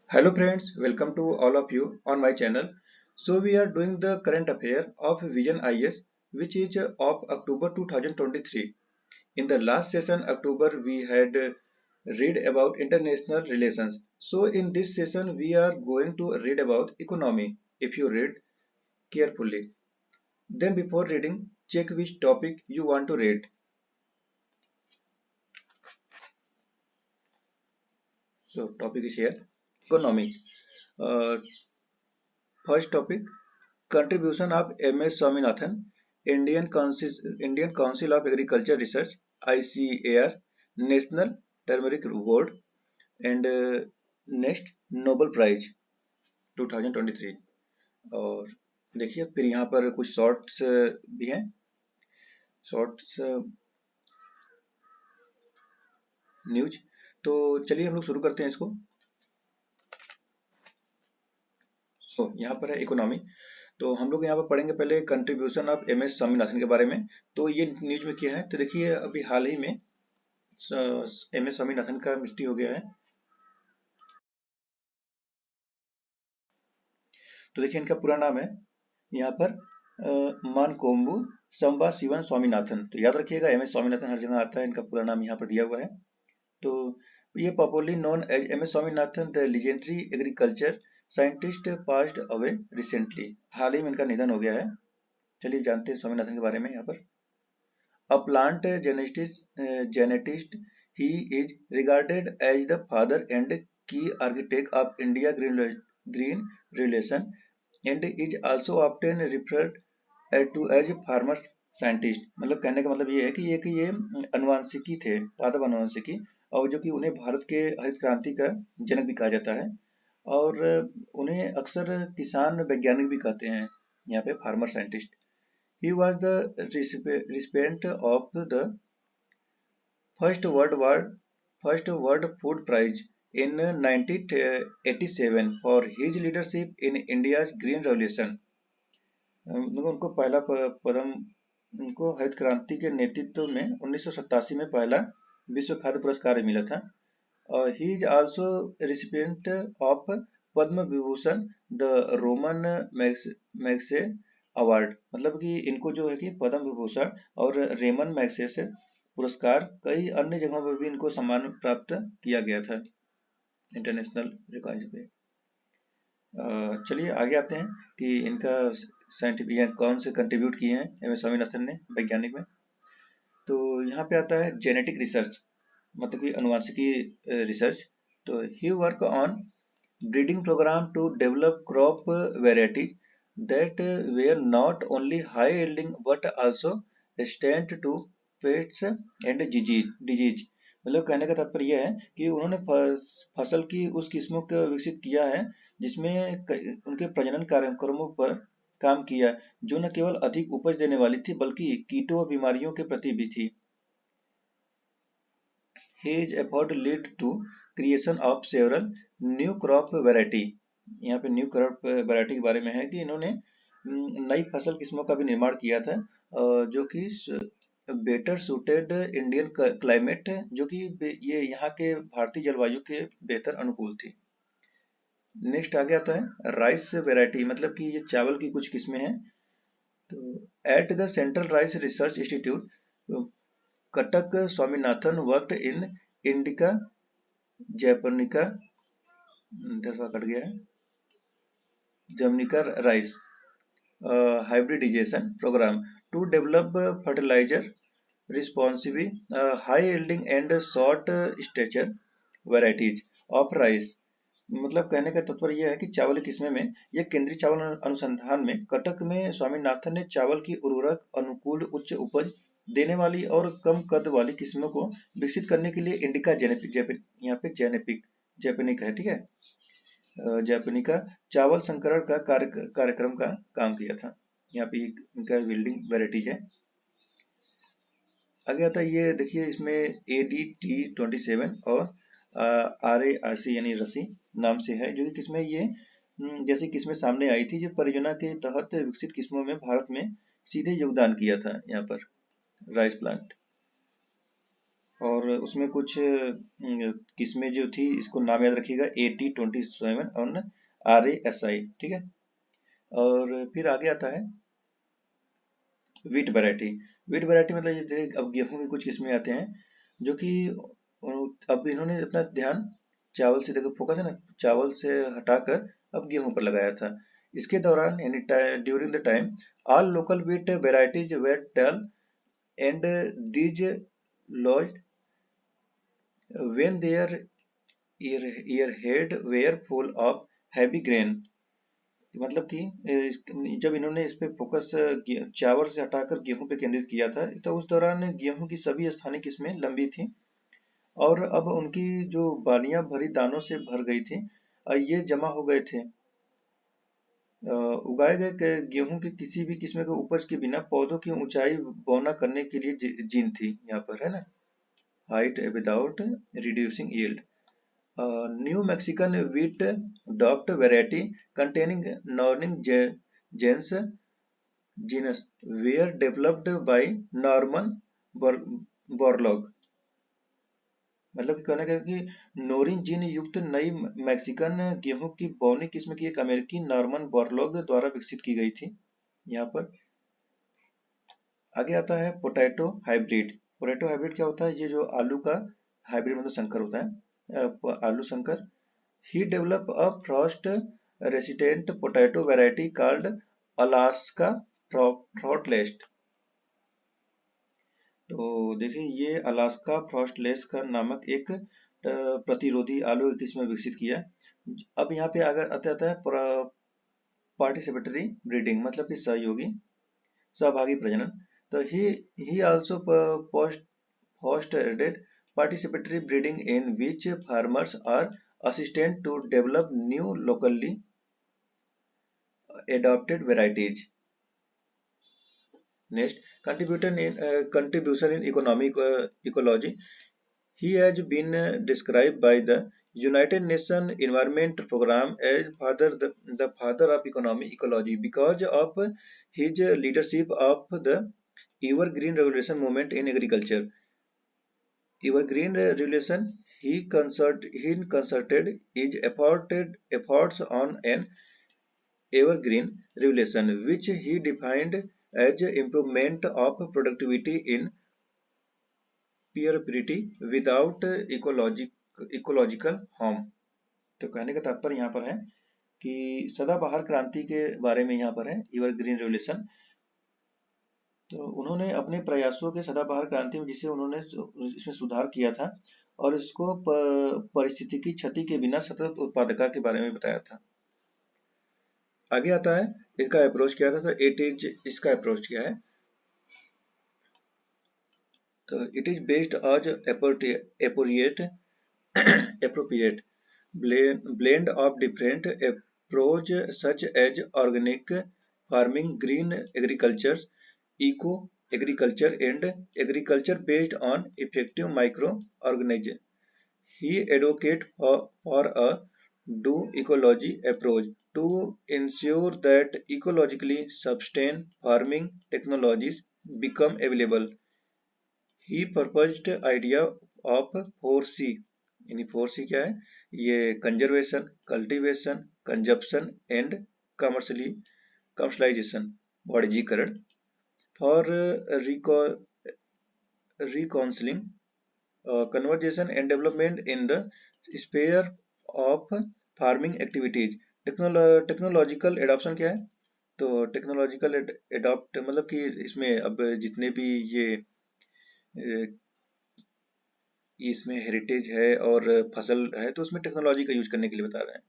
Hello friends, welcome to all of you on my channel. So we are doing the current affair of Vision IS, which is of October 2023. In the last session October we had read about international relations. So in this session we are going to read about economy. If you read carefully, then before reading check which topic you want to read. So topic is here economy. Uh, First topic, contribution of M.S. Swaminathan, Indian Council of Agriculture Research (ICAR), National Turmeric Board, and next Nobel Prize 2023। और देखिए फिर यहाँ पर कुछ shorts भी हैं, shorts news. तो चलिए हम लोग शुरू करते हैं इसको। तो यहाँ पर है इकोनॉमी। तो हम लोग यहाँ पर पढ़ेंगे पहले contribution of M S Swaminathan के बारे में। तो ये न्यूज में क्या है, तो देखिए अभी हाल ही में एम एस स्वामीनाथन का मृत्यु हो गया है। तो देखिए इनका पूरा नाम है यहाँ पर मानकोम्बू संबा शिवन स्वामीनाथन। तो याद रखिएगा एम एस स्वामीनाथन हर जगह आता है, इनका पूरा नाम यहाँ पर दिया हुआ है। तो ये popularly known as M S Swaminathan the legendary agriculture scientist passed away recently. हाल ही में इनका निधन हो गया है। चलिए जानते हैं स्वामीनाथन के बारे में। यहाँ पर a plant genetist, he is regarded as the father and key architect of India green revolution and is also often referred to as farmer scientist. मतलब कहने का मतलब ये है कि ये अनुवांशिकी थे, पादप अनुवांशिकी, और जो कि उन्हें भारत के हरित क्रांति का जनक भी कहा जाता है, और उन्हें अक्सर किसान वैज्ञानिक भी कहते हैं, यहाँ पे farmer scientist. He was the recipient of the first World Food Prize in 1987 for his leadership in India's Green Revolution। उनको पहला पद्म उनको हरित क्रांति के नेतृत्व में 1987 में पहला विश्व खाद्य पुरस्कार मिला था। He is also recipient of Padma Vibhushan the Ramon Magsaysay award. मतलब कि इनको जो है कि पद्म विभूषण और रेमन मैग्सेसे पुरस्कार कई अन्य जगहों पर भी इनको सम्मान प्राप्त किया गया था इंटरनेशनल रिकॉग्निशन पे। चलिए आगे आते हैं कि इनका साइंटिफिक कौन से कंट्रीब्यूट किए हैं एम एस स्वामीनाथन ने वैज्ञानिक में। तो यहाँ पे आता है जेनेटिक रिसर्च, मतलब कि अनुवांशिकी रिसर्च। तो he work on breeding program to develop crop varieties that were not only high yielding but also resistant to pests and disease। मतलब कहने का तात्पर्य यह है कि उन्होंने फसल की उस किस्मों को विकसित किया है जिसमें उनके प्रजनन कार्यक्रमों पर काम किया, जो न केवल अधिक उपज देने वाली थी बल्कि कीटों और बीमारियों के प्रति भी थी। His effort led to creation of several new crop variety। यहाँ पे न्यू क्रॉप वैरायटी के बारे में है कि इन्होंने नई फसल किस्मों का भी निर्माण किया था, जो कि बेटर सूटेड इंडियन क्लाइमेट, जो कि ये यहाँ के भारतीय जलवायु के बेहतर अनुकूल थी। नेक्स्ट आगे आता है राइस वैरायटी, मतलब कि ये चावल की कुछ किस्में हैं। तो at the central rice research institute Cuttack Swaminathan worked in indica japonica, कट गया है, japonica rice hybridization program to develop fertilizer responsive high yielding and short stature varieties of rice। मतलब कहने का तात्पर्य यह है कि चावल की किस्में में यह केंद्रीय चावल अनुसंधान में कटक में स्वामीनाथन ने चावल की उर्वरक अनुकूल उच्च उपज देने वाली और कम कद वाली किस्मों को विकसित करने के लिए इंडिका जेनेपिक, यहाँ पे जैपनिक है, ठीक है, जैपनिका चावल संकरण का कार्यक्रम का काम किया था। यहाँ पे इनका बिल्डिंग वेराइटीज है। आगे आता है ये देखिए, इसमें ADT27 और RARC यानी रसी नाम से है, जो कि किस्में ये जैसी किस्में सामने आई थी जो परियोजना के तहत विकसित किस्मों में भारत में सीधे योगदान किया था। यहाँ पर राइस प्लांट, और और उसमें कुछ किस्में जो थी, इसको नाम याद रखिएगा, AT27 और RASI, ठीक है। और फिर आगे आता है वीट वैरायटी। वीट वैरायटी मतलब ये अब गेहूं की कुछ किस्में आते हैं जो कि अब इन्होंने अपना ध्यान चावल से, देखो फोकस है ना, चावल से हटाकर अब गेहूं पर लगाया था। इसके दौरान यानी during the time all local wheat varieties were dull and these lodged when their ear head were full of heavy grain. मतलब कि जब इन्होंने इस पे फोकस चावल से हटाकर गेहूं पे केंद्रित किया था, तो उस दौरान गेहूं की सभी स्थानीय किस्में लंबी थी और अब उनकी जो बालियां भरी दानों से भर गई थी, ये जमा हो गए थे। उगाए गए गेहूं के किसी भी किस्म के उपज के बिना पौधों की ऊंचाई बौना करने के लिए जीन थी, यहाँ पर है ना, height without reducing yield. New Mexican wheat docked variety containing Norning gens genus were developed by Norman Borlaug। मतलब कि कहने का कि नोरिन जीन युक्त नई मैक्सिकन गेहूं की बौनी किस्म की एक अमेरिकी नॉर्मन बोरलॉग द्वारा विकसित की गई थी। यहाँ पर आगे आता है पोटैटो हाइब्रिड। पोटैटो हाइब्रिड क्या होता है? ये जो आलू का हाइब्रिड मतलब संकर होता है, आलू संकर। He developed a frost-resistant potato variety called Alaska Frostless। तो देखिए, ये अलास्का फ्रॉस्टलेस का नामक एक प्रतिरोधी आलू की किस्म विकसित किया। अब यहाँ पे अगर आता है पार्टिसिपेटरी ब्रीडिंग, मतलब कि सहभागी प्रजनन। तो ही also fostered participatory breeding in which farmers are assisted to develop new locally adapted varieties. Next, contribution in economic ecology. He has been described by the United Nations Environment Program as the father of economic ecology because of his leadership of the Evergreen Revolution movement in agriculture. Evergreen Revolution, he concerted his efforts on an evergreen revolution, which he defined as improvement of productivity in perpetuity without ecological harm। तो कहने का तात्पर्य यहाँ पर है कि सदाबहार क्रांति के बारे में यहाँ पर है एवरग्रीन रेवोल्यूशन। तो उन्होंने अपने प्रयासों के सदाबहार क्रांति में, जिसे उन्होंने इसमें सुधार किया था और इसको पारिस्थितिकी क्षति के बिना सतत उत्पादकता के बारे में बताया था। आगे आता है इसका अप्रोच क्या था, तो इसका अप्रोच क्या है, तो इट इज बेस्ड आज appropriate blend of different approach such as organic farming, green agriculture, eco agriculture and agriculture based on effective microorganisms. He advocated for a do ecology approach to ensure that ecologically sustained farming technologies become available. He proposed idea of 4C। यानी 4C क्या है? ये conservation, cultivation, consumption and commercialisation, वाणिज्यीकरण, for reconciling conservation and development in the sphere of farming activities। Technological adoption क्या है? तो technological adopt मतलब कि इसमें अब जितने भी ये इसमें हेरिटेज है और फसल है, तो उसमें टेक्नोलॉजी का यूज करने के लिए बता रहे हैं।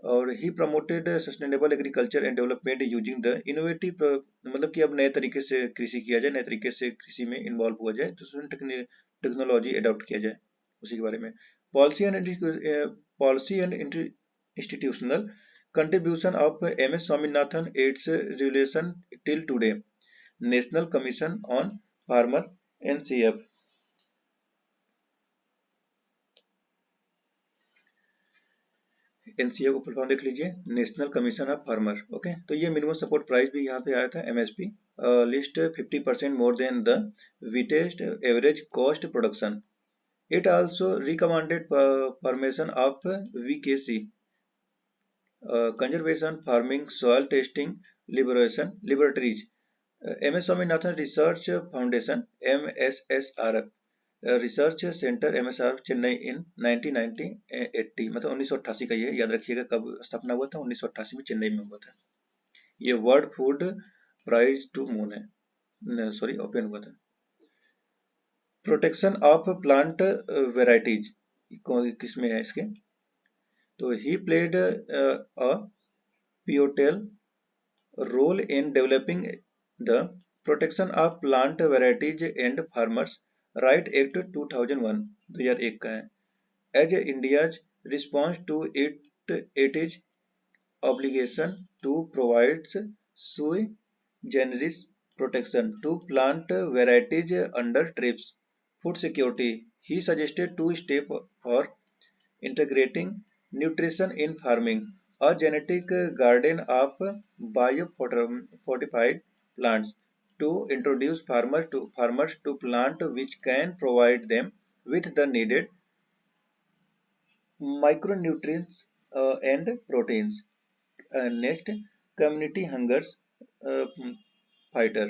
और he promoted sustainable agriculture and development using the innovative, मतलब कि अब नए तरीके से कृषि किया जाए, नए तरीके से कृषि में इन्वॉल्व हुआ जाए, तो उसमें टेक्नोलॉजी अडॉप्ट किया जाए, उसी के बारे में। Policy and institutional contribution of MS Swaminathan aids relation till today. National commission on farmer NCF। NCF को फुल फॉर्म देख लीजिए, national commission of farmer. Okay, तो ये मिनिमम सपोर्ट प्राइस भी यहाँ पे आया था, MSP list 50% more than the वीटेस्ट average cost production. It also recommended formation of VKC, conservation, farming, soil testing, laboratories. MS Swaminathan Research Foundation MSSRF research centre MSR Chennai in 1980 मतलब 1988 का, ये याद रखिएगा कब स्थापना हुआ था, 1988 में चेन्नई में हुआ था। ये world food prize to moon है, सॉरी ओपन हुआ था। प्रोटेक्शन ऑफ प्लांट वेराइटीज किसमें है इसके, तो he played a pivotal role in developing the Protection of Plant Varieties and Farmers Right Act 2001 2001 का है, as India's response to its obligation to provide sui generis protection to plant varieties under TRIPS food security. He suggested two steps for integrating nutrition in farming, a genetic garden of biofortified plants to introduce farmers to plant which can provide them with the needed micronutrients and proteins. Next, community hungers uh, fighter.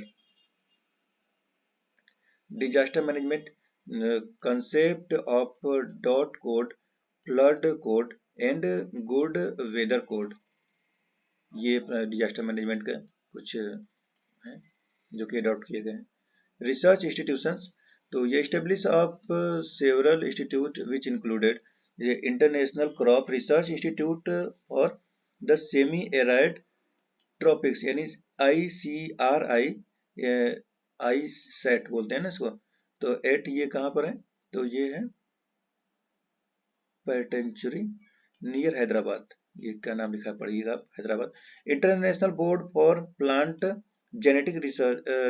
Disaster management concept of dot code, flood code and good weather code, ये disaster management का कुछ है जो कि adopt किए गए हैं। Research institutions, तो ये establish of several institute which included ये इंटरनेशनल क्रॉप रिसर्च इंस्टीट्यूट और द सेमी एराइड ट्रॉपिक्स यानी ICRI, आई सेट बोलते हैं ना इसको, तो एट ये कहाँ पर है, तो ये है पेटेंचुरी नियर हैदराबाद, ये क्या नाम लिखा है पढ़िएगा आप, Hyderabad. International board for plant genetic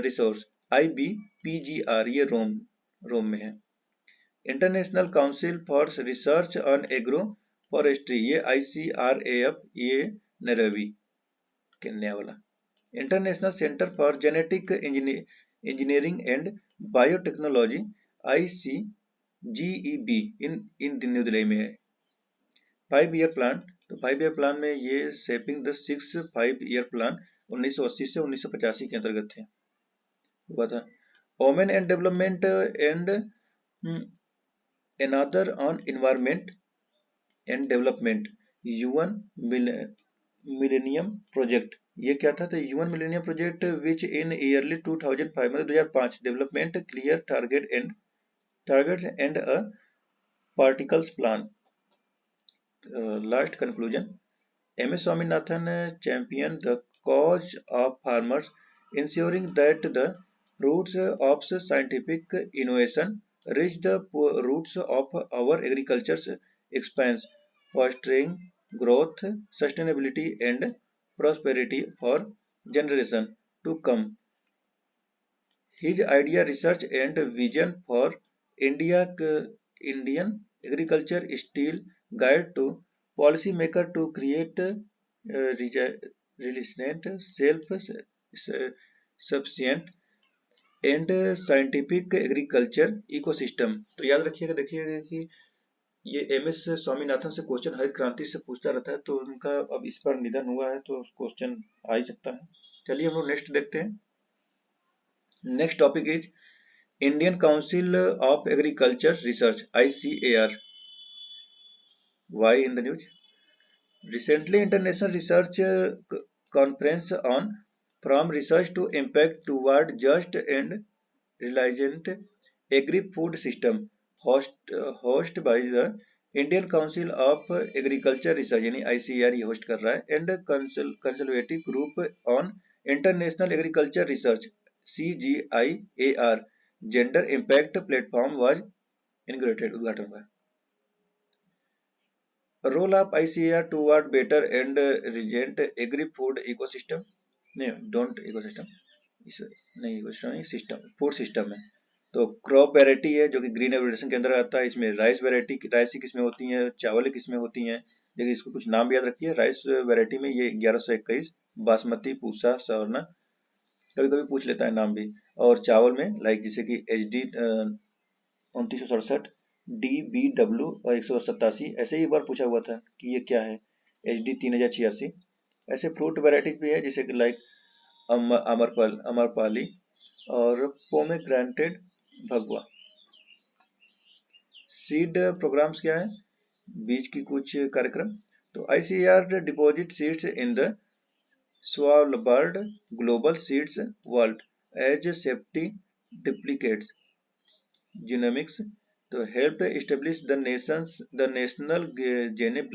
resource IBPGR, ये रोम में है। International council for research on agro forestry, ये ICRAF, ये नैरोबी केन्या वाला। International centre for genetic engineering and biotechnology ICGEB in new Delhi में है। 5 ईयर प्लान, तो 5 ईयर प्लान में ये शेपिंग द 6 5 ईयर प्लान 1980 से 1985 के अंतर्गत थे हुआ था। Women and development and another on environment and development UN millennium project, ये क्या था, तो UN millennium project which in yearly 2005 मतलब 2005 development clear targets and a particles plan. Last conclusion, MS Swaminathan championed the cause of farmers, ensuring that the fruits of scientific innovation reach the roots of our agriculture's expanse, fostering growth, sustainability, and prosperity for generations to come. His idea, research, and vision for Indian agriculture still guide to policymakers to create resilient, self-sufficient and scientific agriculture ecosystem. तो याद रखिएगा, देखिएगा कि ये MS Swaminathan से question हरित क्रांति से पूछता रहता है, तो उनका अब इस पर निधन हुआ है तो क्वेश्चन आ ही सकता है। चलिए हम लोग नेक्स्ट देखते हैं। Next topic is Indian council of agriculture research ICAR। Why in the news? Recently, International Research Conference on From Research to Impact Toward Just and Resilient Agri-Food System host by the Indian Council of Agriculture Research यानी ICAR ये host कर रहा है, and consultative group on international agriculture research CGIAR gender impact platform was inaugurated, उद्घाटन हुआ। Role of ICAR toward better and regent agri food ecosystem, नहीं don't ecosystem, नहीं ecosystem नहीं, सिस्टम फूड सिस्टम है। तो क्रॉप वैरायटी है जो कि ग्रीन एवोल्यूशन के अंदर आता है। इसमें राइस वैरायटी, राइस की किस्में होती हैं, चावल की किस्में होती हैं। देखिए इसको कुछ नाम भी याद रखिए। राइस वैरायटी में ये 1121, बासमती, पूसा, सवर्णा, कभी कभी पूछ लेता है नाम भी। और चावल में लाइक जैसे कि HD 2967, DBW और 187 ऐसे ही एक बार पूछा हुआ था कि ये क्या है, HD 3086। ऐसे फ्रूट वैरायटीज भी है जैसे कि लाइक अमरपाली और पोमेग्रेनेटेड भगवा। सीड प्रोग्राम्स क्या है, बीज की कुछ कार्यक्रम। तो ICAR deposit seeds in the Svalbard Global Seeds Vault as safety duplicates genomics to help establish the national gene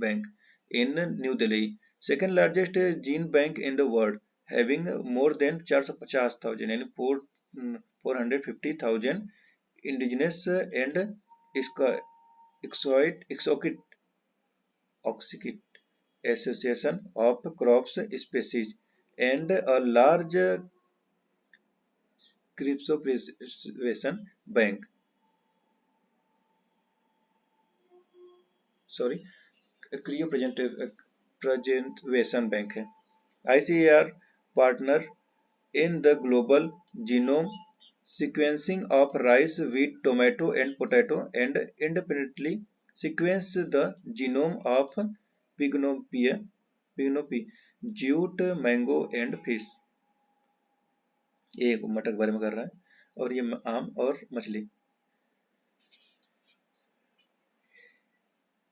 bank in New Delhi, second largest gene bank in the world, having more than 450,000 and 450,000 indigenous and exotic association of crops species and a large cryopreservation bank. Sorry, cryopreservation bank है। ICAR partner in the global genome sequencing of rice, wheat, tomato, and potato, and independently sequence the genome of pignopia, jute, mango, and fish। ये मटर के बारे में कर रहा है और ये आम और मछली।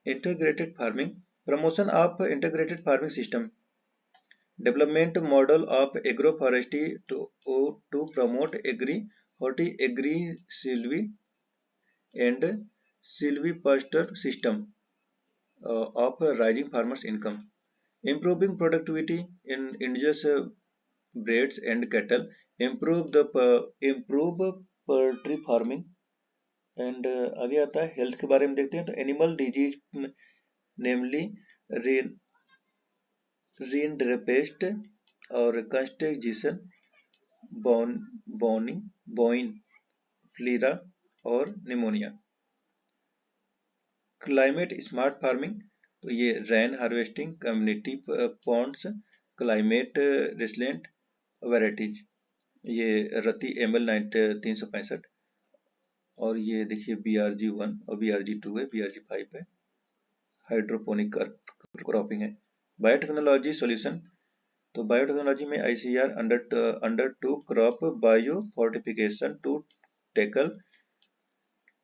Integrated farming, promotion of integrated farming system, development model of agroforestry to promote agri silvi and silvipasture system of rising farmers' income, improving productivity in indigenous breeds and cattle, improve poultry farming, and आगे आता है health के बारे में देखते हैं। तो animal disease नेमली रिनडेरपेस्ट और कंस्टेजिशन, बोइन फ्लीरा और निमोनिया। क्लाइमेट स्मार्ट फार्मिंग, तो ये rain harvesting, community ponds, climate resilient varieties, ये रति ML 365। और ये देखिए BRG1 और BRG2 है, BRG5 है। हाइड्रोपोनिक क्रॉपिंग है। बायोटेक्नोलॉजी सॉल्यूशन, तो बायोटेक्नोलॉजी में ICAR under to crop bio fortification to tackle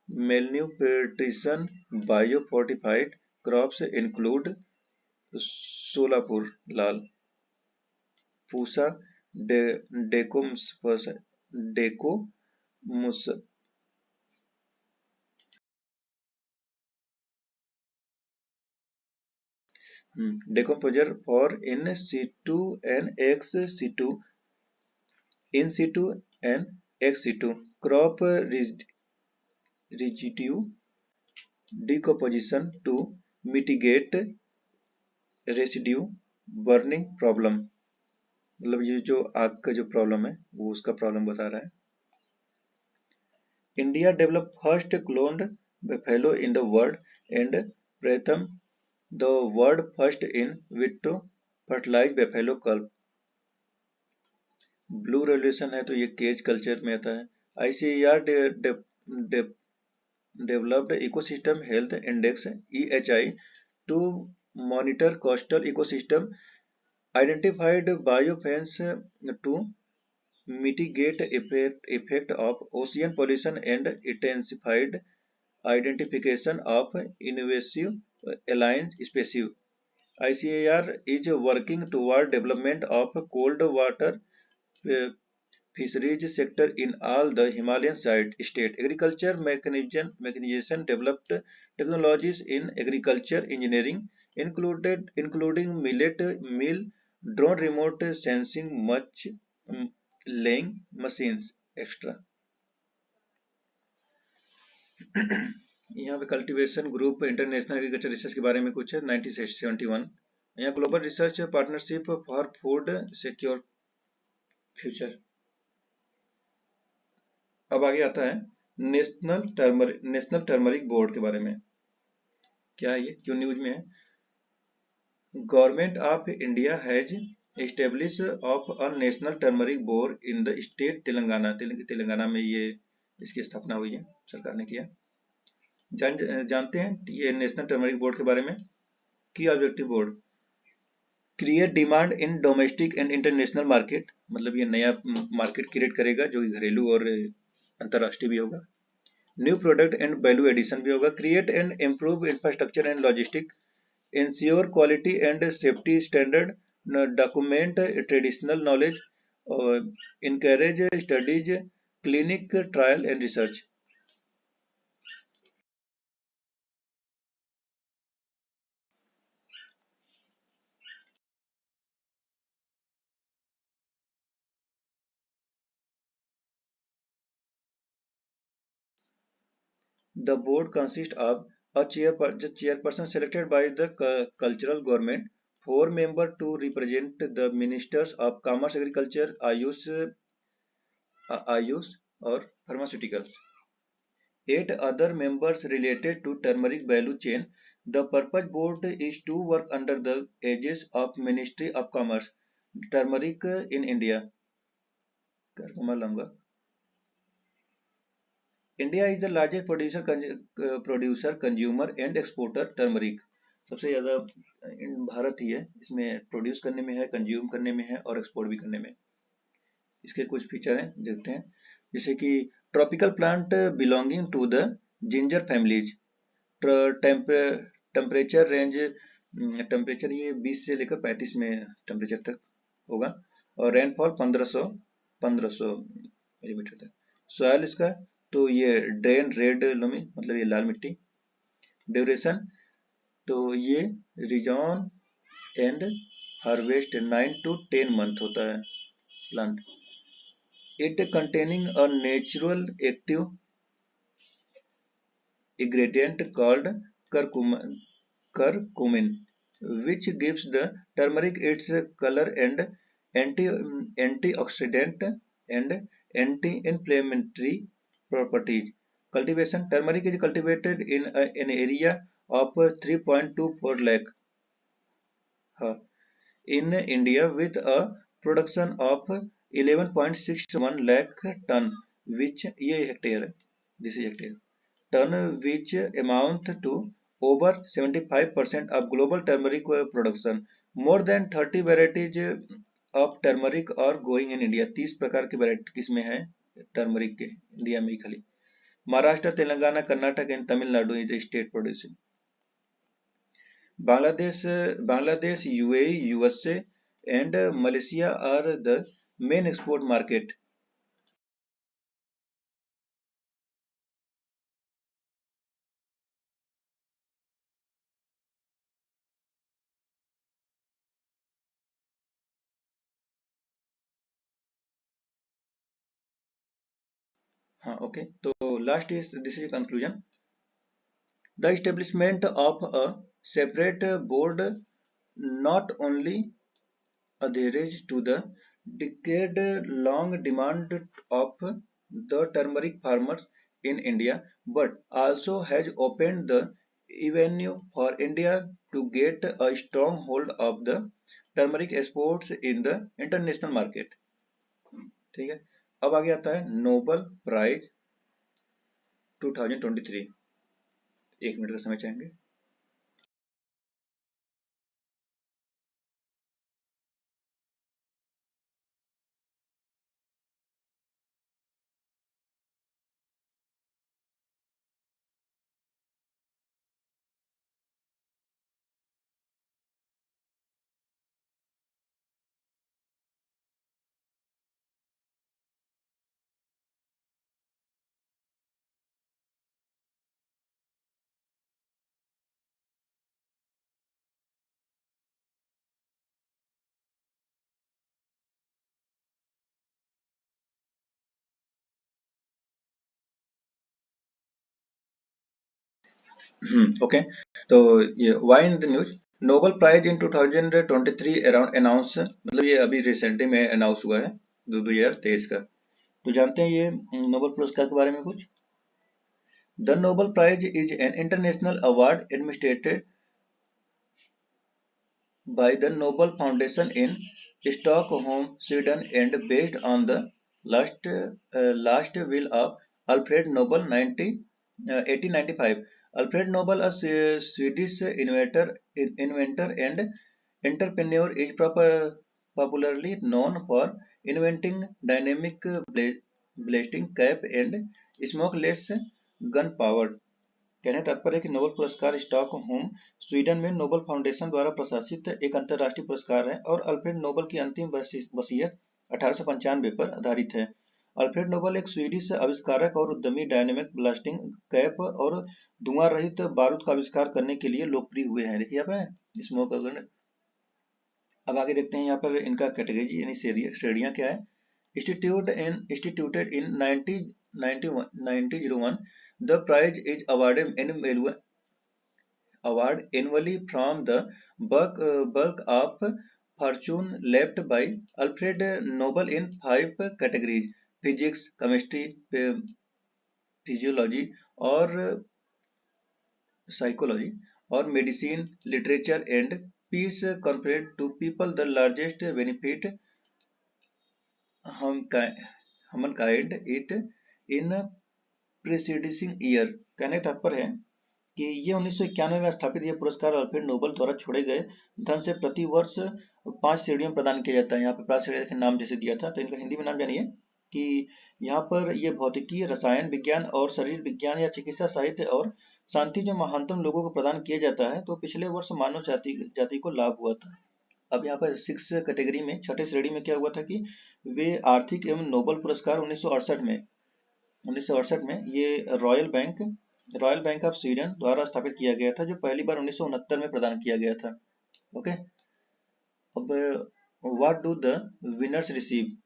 malnutrition. Bio-fortified crops include Solapur Lal, Pusa, Decomus, decomposer for in situ and ex situ, in situ and ex situ crop residue decomposition to mitigate residue burning problem, मतलब ये जो आग का जो problem है वो उसका problem बता रहा है। India develop first cloned buffalo in the world and प्रथम the world first in vitro fertilized buffalo cub। Blue revolution है तो ये केज कल्चर में आता है। ICAR developed ecosystem health index EHI to monitor coastal ecosystem, identified biofans to mitigate effect of ocean pollution and intensified identification of invasive alien species. ICAR is working toward development of cold water fisheries sector in all the Himalayan state. Agriculture mechanization developed technologies in agriculture engineering, including millet mill, drone remote sensing, much laying machines, extra. यहाँ पे cultivation group international agriculture research के बारे में कुछ है 1971। यहाँ global research partnership for food secure future. अब आगे आता है नेशनल टर्मरिक बोर्ड के बारे में। क्या है ये, क्यों न्यूज में है? Government of India has establish of a national turmeric board in the state Telangana. Telangana में ये इसकी स्थापना हुई है, सरकार ने किया। जानते हैं ये नेशनल टर्मरिक बोर्ड के बारे में? की objective board create demand in domestic and international market, मतलब ये नया मार्केट क्रिएट करेगा जो कि घरेलू और अंतर्राष्ट्रीय भी होगा। New product and value addition भी होगा। Create and improve infrastructure and logistic, ensure quality and safety standard, document traditional knowledge, और encourage studies, clinic trial and research. The board consists of the chairperson selected by the cultural government, four members to represent the ministers of commerce, agriculture, Ayush or pharmaceuticals. Eight other members related to turmeric value chain. The purpose board is to work under the aegis of Ministry of Commerce. Turmeric in India. India is the largest producer consumer and exporter turmeric. सबसे ज़्यादा भारत ही है, इसमें produce करने में है, consume करने में है और एक्सपोर्ट भी करने में। इसके कुछ फीचर हैं, देखते हैं। जैसे कि tropical plant belonging to the ginger families, temperature range, temperature ये 20 से लेकर 35 में टेम्परेचर तक होगा, और रेनफॉल 1500 मिलीमीटर तक। सॉयल इसका, तो ये ड्रेन रेड लोमी, मतलब ये लाल मिट्टी। ड्यूरेशन, तो ये रिजॉन एंड हार्वेस्ट 9 to 10 मंथ होता है plant. It containing a natural active ingredient called curcumin, which gives the turmeric its color and antioxidant and anti-inflammatory properties. Cultivation: turmeric is cultivated in an area of 3.24 lakh in India with a production of 11.61 lakh ton, which ये hectare है, this is hectare ton, which amount to over 75% of global turmeric production. More than 30 varieties of turmeric are growing in India. 30 प्रकार की variety किसमें है turmeric के, India में ही खाली। Maharashtra, Telangana, Karnataka and Tamil Nadu is the state producing. Bangladesh, UAE, USA and Malaysia are the main export market. हाँ, okay, तो last is this is conclusion. The establishment of a separate board not only adheres to the decade-long demand of the turmeric farmers in India, but also has opened the avenue for India to get a strong hold of the turmeric exports in the international market। ठीक है, अब आगे आता है Nobel prize 2023। 1 minute का समय चाहेंगे। Okay, तो ये why in the news Nobel prize in 2023 around announce, मतलब ये अभी रिसेंटली में अनाउंस हुआ है 2023 का। तो जानते हैं ये नोबल पुरस्कार के बारे में कुछ। The Nobel prize is an international award administered by the Nobel Foundation in Stockholm, Sweden, and based on the last will of Alfred Nobel 1895. Alfred Nobel, a Swedish inventor and entrepreneur, is popularly known for inventing dynamic blasting cap and smokeless gunpowder. कहने का तात्पर्य है कि Nobel पुरस्कार Stockholm Sweden में Nobel foundation द्वारा प्रशासित एक अंतर्राष्ट्रीय पुरस्कार है और अल्फ्रेड नोबेल की अंतिम वसीयत 1895 पर आधारित है। अल्फ्रेड नोबेल एक स्वीडिश आविष्कारक और उद्यमी डायनेमिक ब्लास्टिंग कैप और धुआं रहित बारूद का आविष्कार करने के लिए लोकप्रिय हुए हैं। देखिए यहाँ पे स्मोक। अब आगे देखते हैं यहाँ पर इनका कैटेगरी यानी श्रेणियाँ क्या है। Instituted in 1901, the prize is award annually from the bulk of fortune left by Alfred Nobel in 5 categories: physics, chemistry, physiology और psychology और medicine, literature and peace conferred to people the largest benefit humankind it in preceding year। कहने का तात्पर्य है कि ये 1991 में स्थापित यह पुरस्कार अल्फ्रेड नोबेल द्वारा छोड़े गए धन से प्रति वर्ष 5 श्रेणियों में प्रदान किया जाता है। यहाँ पे 5 श्रेणी के नाम जैसे दिया था, तो इनका हिंदी में नाम जानिए कि यहाँ पर ये भौतिकी, रसायन विज्ञान और शरीर विज्ञान या चिकित्सा साहित्य और शांति जो महानतम लोगों को प्रदान किया जाता है। तो पिछले वर्ष मानव जाति को लाभ हुआ था। अब यहाँ पर 6 कैटेगरी में छठे श्रेणी में क्या हुआ था कि वे आर्थिक एवं नोबेल पुरस्कार 1968 में ये रॉयल बैंक ऑफ स्वीडन द्वारा स्थापित किया गया था, जो पहली बार 1969 में प्रदान किया गया था। ओके, अब what do the winners receive,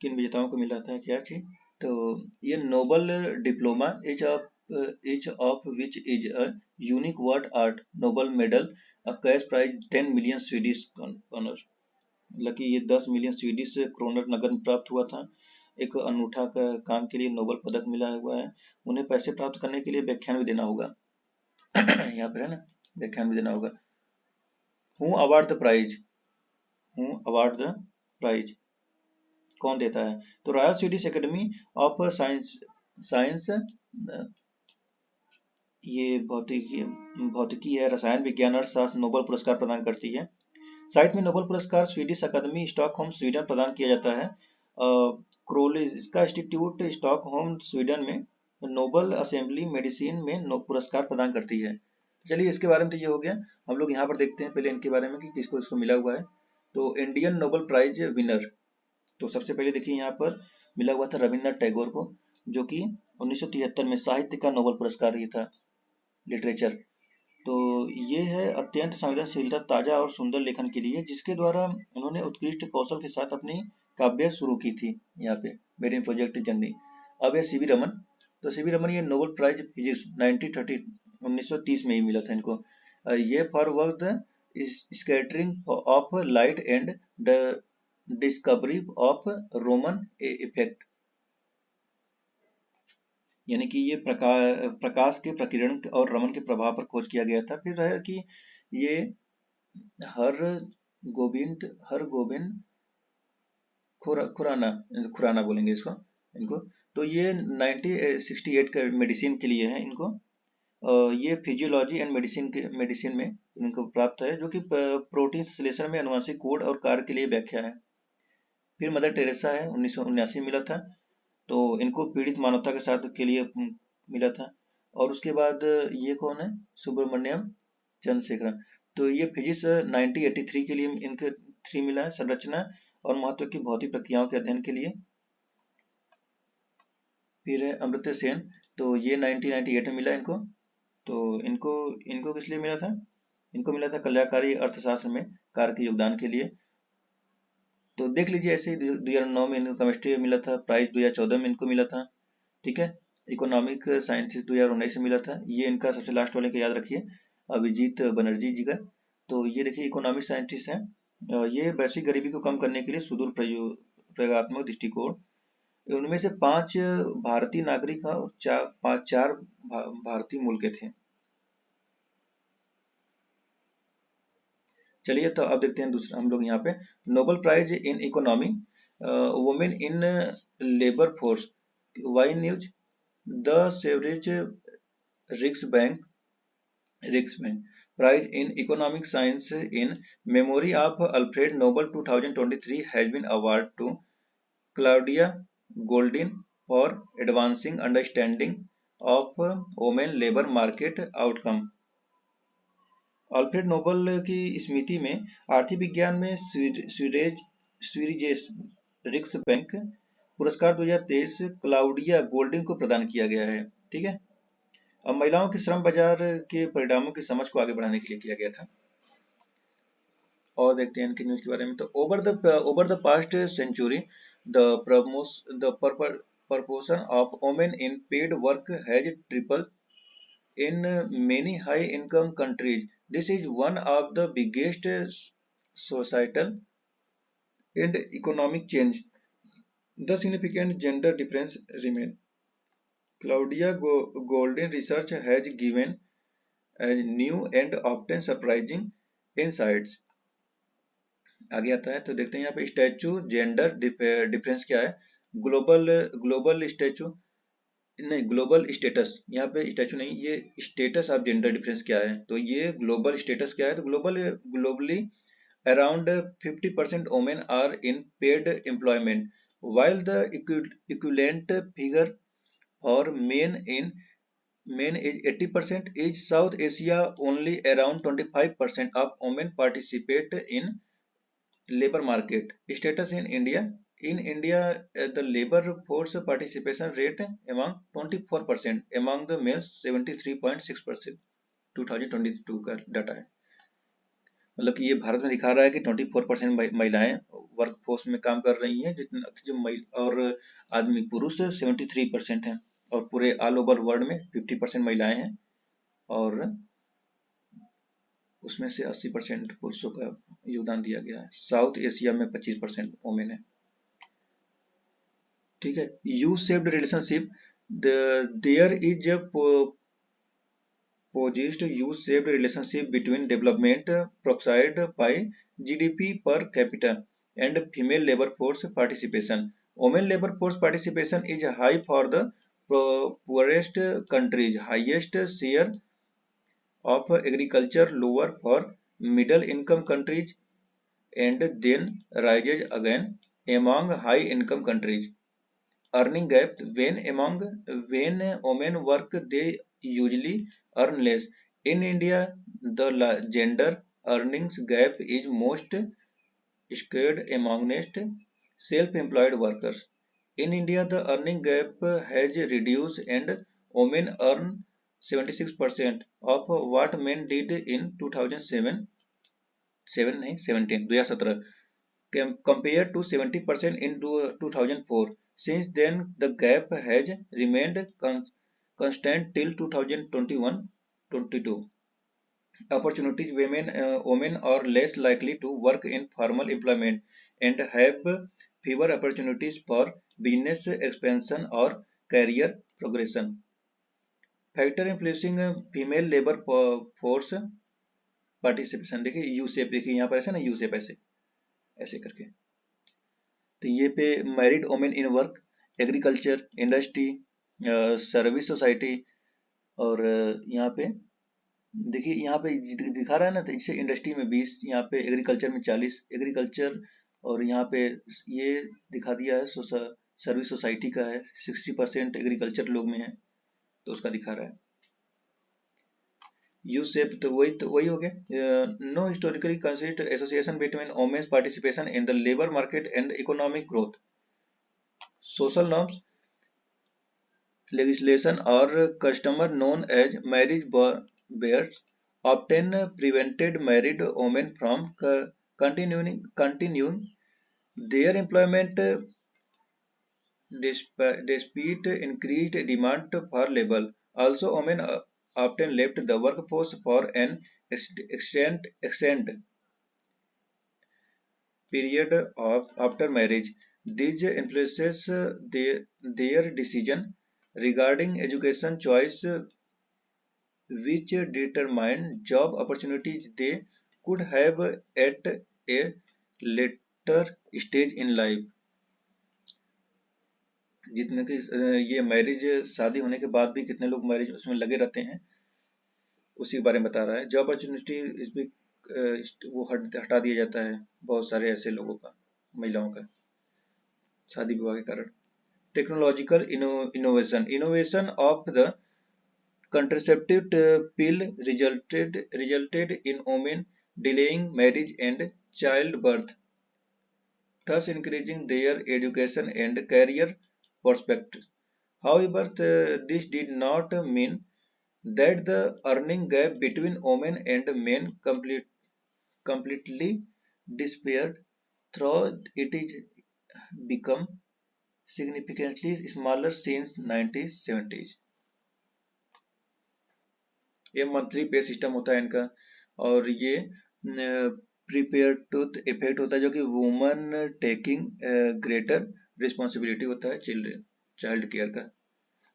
किन विजेताओं को मिला था क्या चीज। तो ये Nobel diploma each of which is a unique word art, Nobel medal, a cash prize 10 million Swedish kronor, मतलब कि ये 10 मिलियन स्वीडिश क्रोनर नगद प्राप्त हुआ था। एक अनूठा काम के लिए नोबेल पदक मिला हुआ है। उन्हें पैसे प्राप्त करने के लिए व्याख्यान भी देना होगा। यहाँ पर है ना, व्याख्यान भी देना होगा। हु अवार्ड द प्राइज, कौन देता है। तो royal Swedish academy of science ये भौतिकी है, रसायन विज्ञान और शास्त्र नोबेल पुरस्कार प्रदान करती है। साहित्य में नोबेल पुरस्कार स्वीडिश अकादमी स्टॉकहोम स्वीडन प्रदान किया जाता है। क्रोलिंस्का इंस्टीट्यूट स्टॉकहोम स्वीडन में नोबेल असेंबली मेडिसिन में पुरस्कार प्रदान करती है। चलिए इसके बारे में तो ये हो गया। हम लोग यहाँ पर देखते हैं पहले इनके बारे में कि किसको इसको मिला हुआ है। तो इंडियन नोबेल प्राइज विनर, तो सबसे पहले देखिए यहाँ पर मिला हुआ था रविन्द्रनाथ टैगोर को, जो कि 1973 में साहित्य का नोबेल पुरस्कार ही था, लिटरेचर। तो ये है अत्यंत संवेदनशीलता, ताजा और सुंदर लेखन के लिए, जिसके द्वारा उन्होंने उत्कृष्ट कौशल के साथ अपनी काव्य शुरू की थी। यहाँ पे मेरे प्रोजेक्ट जर्नी। अब है सीवी रमन। तो सीवी रमन ये नोबेल प्राइज फिजिक्स 1930 में ही मिला था इनको। ये for work the scattering of light and the discovery of Roman effect, यानी कि ये प्रकाश के प्रकीर्णन और रमन के प्रभाव पर खोज किया गया था। फिर है कि ये हर गोबिंद खुराना बोलेंगे इनको। तो ये 1968 का मेडिसिन के लिए है इनको। ये फिजियोलॉजी एंड मेडिसिन में इनको प्राप्त है, जो कि प्रोटीन संश्लेषण में अनुवांशिक कोड और कार्य के लिए व्याख्या है। फिर मदर टेरेसा है, 1979 मिला था। तो इनको पीड़ित मानवता के साथ के लिए मिला था। और उसके बाद ये कौन है, सुब्रमण्यम चंद्रशेखरन। तो ये फिजिक्स 1983 के लिए इनके 3 मिला है, संरचना और महत्व की भौतिक प्रक्रियाओं के अध्ययन के लिए। फिर है अमर्त्य सेन, तो ये 1998 में मिला इनको। तो इनको किस लिए मिला था, इनको मिला था कल्याणकारी अर्थशास्त्र में कार्य के योगदान के लिए। तो देख लीजिए ऐसे 2009 में इनको केमिस्ट्री में मिला था, प्राइज 2014 में इनको मिला था। ठीक है, इकोनॉमिक साइंसेस 2019 में मिला था। ये इनका सबसे लास्ट वाले का याद रखिए, अभिजीत बनर्जी जी का। तो ये देखिए इकोनॉमिक साइंटिस्ट हैं। ये वैश्विक गरीबी को कम करने के लिए सुदूर प्रयोगात्मक दृष्टिकोण। उनमें से 5 भारतीय नागरिक और 4 भारतीय मूल के थे। चलिए तो अब देखते हैं दूसरा हम लोग यहाँ पे Nobel prize in economy women in labour force. Why news, the Sveriges Riksbank Prize in Economic Science in memory of Alfred Nobel 2023 has been awarded to Claudia Goldin for advancing understanding of women labor market outcome. Alfred Nobel की स्मृति में आर्थिक विज्ञान में स्वीरिजेस रिक्स bank पुरस्कार 2023 Claudia Goldin को प्रदान किया गया है। ठीक है, अब महिलाओं के श्रम बाजार के परिणामों की समझ को आगे बढ़ाने के लिए किया गया था। और देखते हैं इनके न्यूज के बारे में। तो over the past century the proportion of women in paid work has tripled in many high income countries. This is one of the biggest societal and economic change. The significant gender difference remain. Claudia Golden research has given a new and often surprising insights. आगे आता है तो देखते हैं यहाँ पे statue gender difference क्या है। ग्लोबल स्टैचू नहीं, ग्लोबल स्टेटस, यहाँ पे स्टैचू नहीं, ये स्टेटस ऑफ जेंडर डिफरेंस क्या है। तो ये ग्लोबल स्टेटस क्या है, तो globally around 50% women are in paid employment, while the equivalent figure for men is 80%. is South Asia only around 25% of women participate in labor market. Status in India. In India, the labor force participation rate among 24%, among the males 73.6%. 2022 का data है। मतलब कि ये भारत में दिखा रहा है कि 24% महिलाएं वर्क फोर्स में काम कर रही हैं, जितना जो और आदमी पुरुष 73% हैं, और पूरे ऑल ओवर वर्ल्ड में 50% महिलाएं हैं, और उसमें से 80% पुरुषों का योगदान दिया गया है। साउथ एशिया में 25% वोमेन है। ठीक है, U shaped relationship, there is a positive U shaped relationship between development proxied by GDP per capita and female labour force participation. Women labour force participation is high for the poorest countries, highest share of agriculture, lower for middle income countries, and then rises again among high income countries. Earning gap, when women work they usually earn less. In India, the gender earnings gap is most skewed amongst self-employed workers. In India, the earning gap has reduced and women earn 76% of what men did in 2007 compared to 70% in 2004. Since then, the gap has remained constant till 2021-22. Opportunities, women are less likely to work in formal employment and have fewer opportunities for business expansion or career progression. Factor influencing female labor force participation, देखिए U shape, देखिए यहाँ पर ऐसा ना, U shape ऐसे ऐसे करके। तो ये पे married women in work, agriculture, industry, service society, और यहाँ पे देखिए यहाँ पे दिखा रहा है ना, तो इससे इंडस्ट्री में 20, यहाँ पे एग्रीकल्चर में 40 एग्रीकल्चर, और यहाँ पे ये दिखा दिया है सर्विस सोसाइटी का है 60% एग्रीकल्चर लोग में है, तो उसका दिखा रहा है। यू शेप तो वही हो गया। No historically consist association between women's participation in the labour market and economic growth. Social norms, legislation or custom known as marriage barriers often prevented married women from continuing their employment despite increased demand for labor. Also, women often left the workforce for an extended period after marriage. This influences their decision regarding education choice, which determine job opportunities they could have at a later stage in life. जितने की ये marriage शादी होने के बाद भी कितने लोग मैरिज उसमें लगे रहते हैं, उसी के बारे में बता रहा है। जॉब अपॉर्चुनिटी इस भी वो हटा दिया जाता है बहुत सारे ऐसे लोगों का, महिलाओं का, शादी विवाह के कारण। Technological innovation of the contraceptive pill resulted in women delaying marriage and childbirth, thus increasing their education and career prospects. However, this did not mean that the earning gap between women and men completely disappeared, though it is become significantly smaller since 1970s. ये monthly पे system होता है इनका, और ये prepare tooth effect होता है जो कि वुमन टेकिंग ग्रेटर रिस्पॉन्सिबिलिटी होता है चिल्ड्रन चाइल्ड केयर का।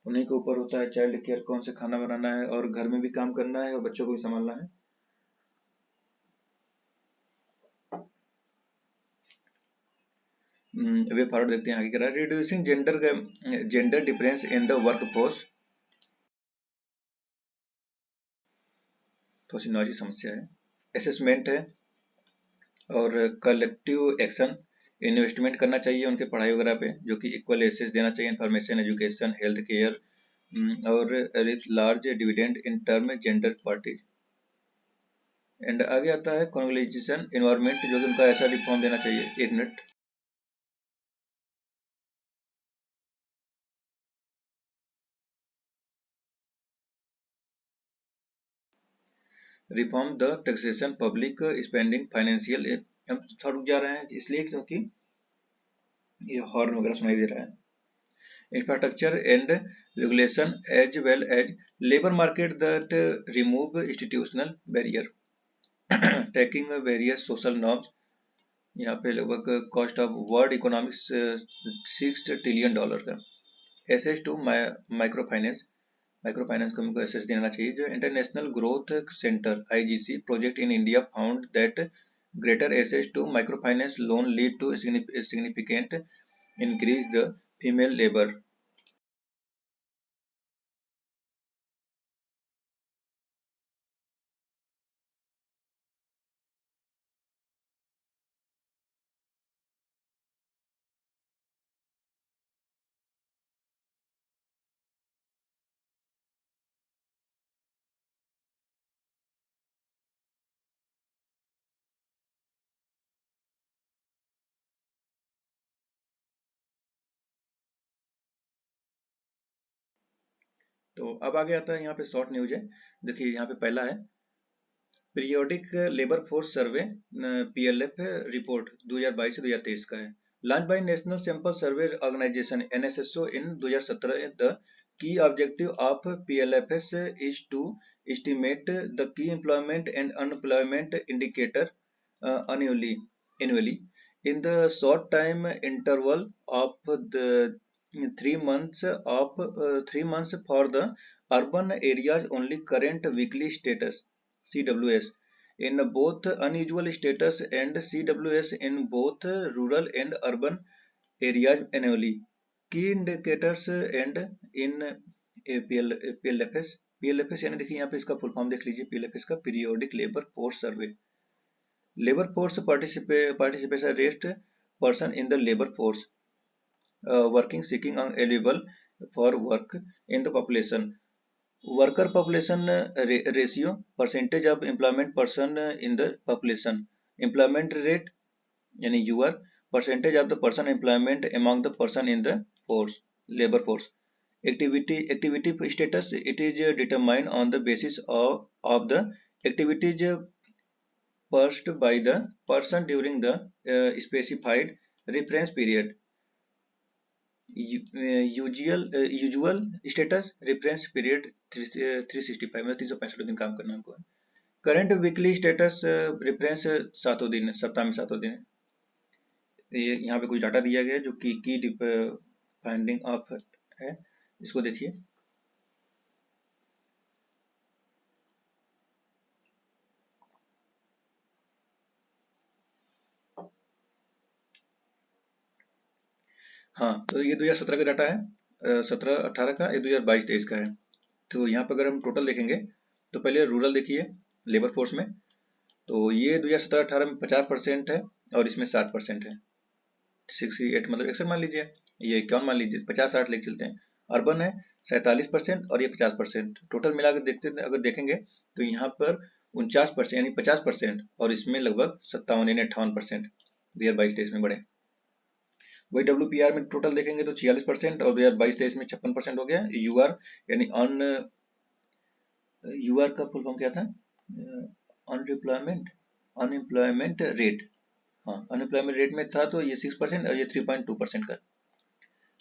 उन्हीं के ऊपर होता है चाइल्ड केयर, कौन से खाना बनाना है और घर में भी काम करना है और बच्चों को भी संभालना है। वे फॉरवर्ड देखते हैं आगे क्या रहा है। Reducing gender difference in the work force, तो सिनोलॉजी समस्या है। असेसमेंट है और कलेक्टिव एक्शन, इन्वेस्टमेंट करना चाहिए उनके पढ़ाई वगैरह पे, जो कि इक्वल एक्सेस देना चाहिए इंफॉर्मेशन, एजुकेशन, हेल्थ केयर, और large dividend in term gender party. And आगे आता है कॉन्ग्रेचुलेशन एनवायरमेंट, जो कि उनका ऐसा रिफॉर्म देना चाहिए। एक minute. Reform the taxation public spending financial, हम थोड़ा रुक जा रहे हैं इसलिए क्योंकि ये हॉर्न वगैरह सुनाई दे रहा है। Infrastructure and regulation as well as labour market that remove institutional barrier, tackling various social norms. यहाँ पे लगभग cost of world economics $6 trillion का। Access to micro finance, micro finance को हमको एसेस देना चाहिए। जो international growth centre IGC project in India found that greater access to microfinance loan lead to significant increase the female labor. तो अब आगे आता है यहाँ पे शॉर्ट न्यूज है। देखिए यहाँ पे पहला है periodic labour force survey PLF report 2022 से 2023 का है। Launch by national sample survey organisation NSSO in 2017, the key objective of PLFS is to estimate the key employment and unemployment indicator annually in the short time interval of the 3 months for the urban areas only current weekly status CWS in both unusual status and CWS in both rural and urban areas annually. Key indicators and in PLFS, PLFS यानी देखिए यहाँ पे इसका full form देख लीजिए। PLFS का periodic labour force survey, labour force participation rate person in the labour force working seeking available for work in the population, worker population ratio, percentage of employment person in the population, employment rate yani UR, percentage of the person employment among the person in the force, labor force, activity status, it is determined on the basis of the activities pursued by the person during the specified reference period. Usual status reference period 365, मतलब 365 दिन काम करना हमको है। Current weekly status reference 7 दिन, सप्ताह में 7 दिन है। ये यहाँ पे कुछ डाटा दिया गया है जो कि की फाइंडिंग ऑफ है, इसको देखिए। हाँ, तो ये 2017 का डाटा है, 17-18 का, ये 2022-23 का है। तो यहाँ पर अगर हम टोटल देखेंगे तो पहले रूरल देखिए, लेबर फोर्स में, तो ये 2017-18 में 50% है और इसमें 60% है। 68 मतलब 61 मान लीजिए, ये 51 मान लीजिए, 50-60 लेके चलते हैं। अर्बन है 47% और ये 50%। टोटल मिलाकर देखते अगर देखेंगे तो यहाँ पर 49% यानी 50% और इसमें लगभग 57 यानी 58% 2022-23 में बढ़े। वही WPR में टोटल देखेंगे तो 46% और 2022-23 में 56% हो गया। यूआर यानी यूआर का फुल फॉर्म क्या था? Unemployment unemployment rate. हाँ, अनएम्प्लॉयमेंट रेट में था तो ये 6% और ये 3.2% का।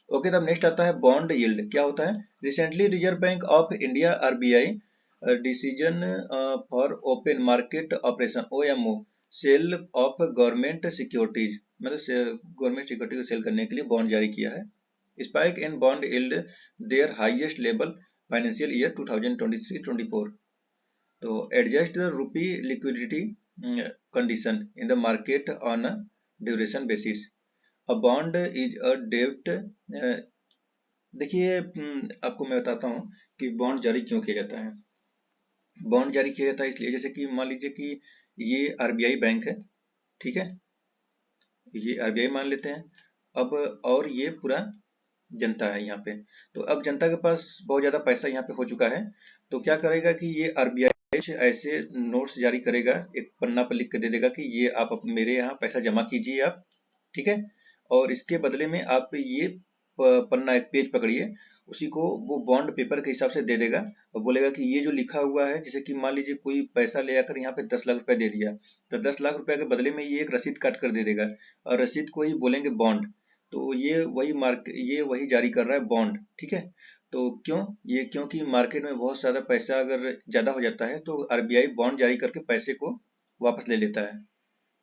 ओके, तब नेक्स्ट आता है बॉन्ड यील्ड। क्या होता है? Recently reserve bank of India RBI decision for open market operation OMO sale of government securities, मतलब गवर्नमेंट सिक्योरिटी को सेल करने के लिए बॉन्ड जारी किया है। Spike in bond yield their highest level financial year 2023-24। तो adjust the rupee liquidity condition in the market on a duration basis. A bond is a डेब्ट। देखिए, आपको मैं बताता हूँ कि बॉन्ड जारी क्यों किया जाता है। बॉन्ड जारी किया जाता है इसलिए, जैसे कि मान लीजिए कि ये RBI बैंक है, ठीक है, ये RBI मान लेते हैं अब, और ये पूरा जनता है यहाँ पे। तो अब जनता के पास बहुत ज़्यादा पैसा यहाँ पे हो चुका है, तो क्या करेगा कि ये RBI ऐसे नोट्स जारी करेगा, एक पन्ना पर लिख के दे देगा कि ये आप मेरे यहाँ पैसा जमा कीजिए आप, ठीक है, और इसके बदले में आप ये पन्ना, एक पेज पकड़िए, उसी को वो बॉन्ड पेपर के हिसाब से दे देगा और बोलेगा कि ये जो लिखा हुआ है, जैसे कि मान लीजिए कोई पैसा ले आकर यहाँ पे 10 लाख रुपए दे दिया, तो 10 लाख रुपए के बदले में ये एक रसीद काट कर दे देगा और रसीद को ही बोलेंगे बॉन्ड। तो ये वही जारी कर रहा है बॉन्ड, ठीक है। तो क्योंकि मार्केट में बहुत सारा पैसा अगर ज्यादा हो जाता है तो RBI बॉन्ड जारी करके पैसे को वापस ले लेता है।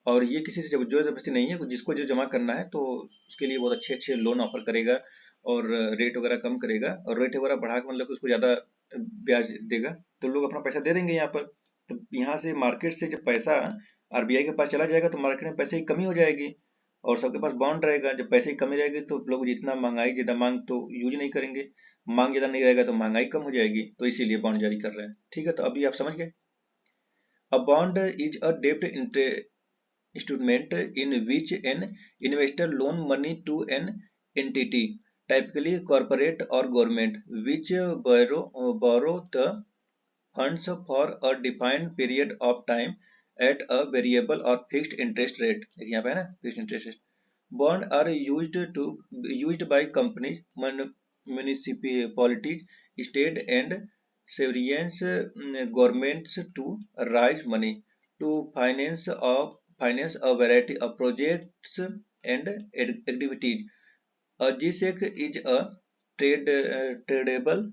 और ये किसी से जोर जबरदस्ती नहीं है, जिसको जो जमा करना है तो उसके लिए बहुत अच्छे अच्छे लोन ऑफर करेगा और रेट वगैरह कम करेगा और रेट वगैरह बढ़ा के मतलब कि उसको ज़्यादा ब्याज देगा, तो लोग अपना पैसा दे देंगे यहाँ पर। तो यहाँ से मार्केट से जब पैसा RBI के पास चला जाएगा तो मार्केट में पैसे की कमी हो जाएगी और सबके पास बॉन्ड रहेगा। जब पैसे की कमी रहेगी तो लोग जितना महंगाई ज़्यादा मांग तो यूज नहीं करेंगे, मांग ज़्यादा नहीं रहेगा तो महंगाई कम हो जाएगी, तो इसीलिए बॉन्ड जारी कर रहे हैं, ठीक है। तो अभी आप समझ गए। अ बॉन्ड इज अ डेब्ट instrument in which an investor loan money to an entity, typically corporate or government, which borrow the funds for a defined period of time at a variable or fixed interest rate। देखिए यहाँ पे है ना, fixed interest rate। Bond are used by companies, municipalities, state and sovereign governments to raise money to finance a variety of projects and activities. A GSEC is a tradable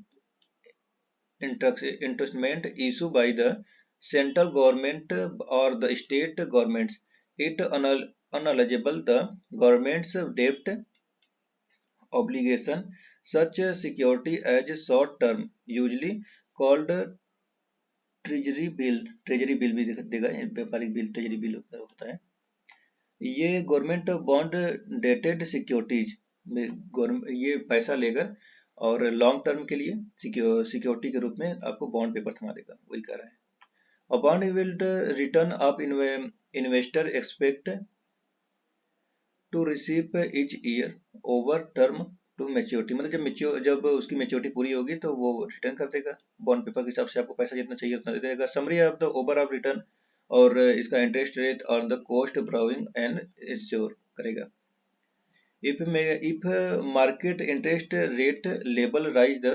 instrument issued by the central government or the state governments. It uneligible the government's debt obligation. Such security as short term, usually called treasury bill भी देगा, व्यापारिक bill treasury bill होता है। ये government bond dated securities में ये पैसा लेकर और लॉन्ग टर्म के लिए सिक्योरिटी के रूप में आपको बॉन्ड पेपर थमा देगा, वही कह रहा है। और bond will return of investor expect to receive each year over term to maturity, मतलब जब उसकी मैच्योरिटी पूरी होगी तो वो रिटर्न कर देगा बॉन्ड पेपर के हिसाब से, आपको पैसा जितना चाहिए उतना दे देगा। Summary of the over of return, और इसका interest rate on the cost borrowing and ensure करेगा। If market interest rate level rise, the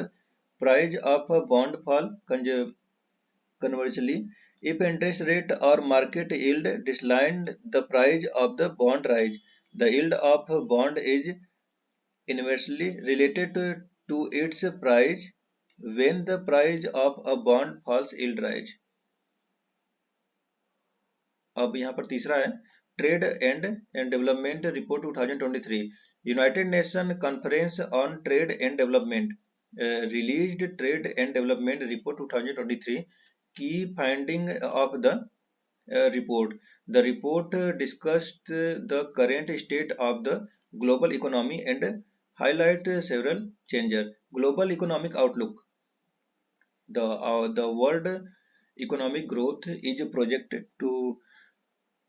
price of a bond fall. Conversely, if interest rate or market yield decline, the price of the bond rise. The yield of a bond is inversely related to its price. When the price of a bond falls, yield rise. अब यहाँ पर तीसरा है trade and development report 2023। United nation conference on trade and development released trade and development report 2023। की finding of the report. The report discussed the current state of the global economy and highlight several changes. Global economic outlook. The world economic growth is projected to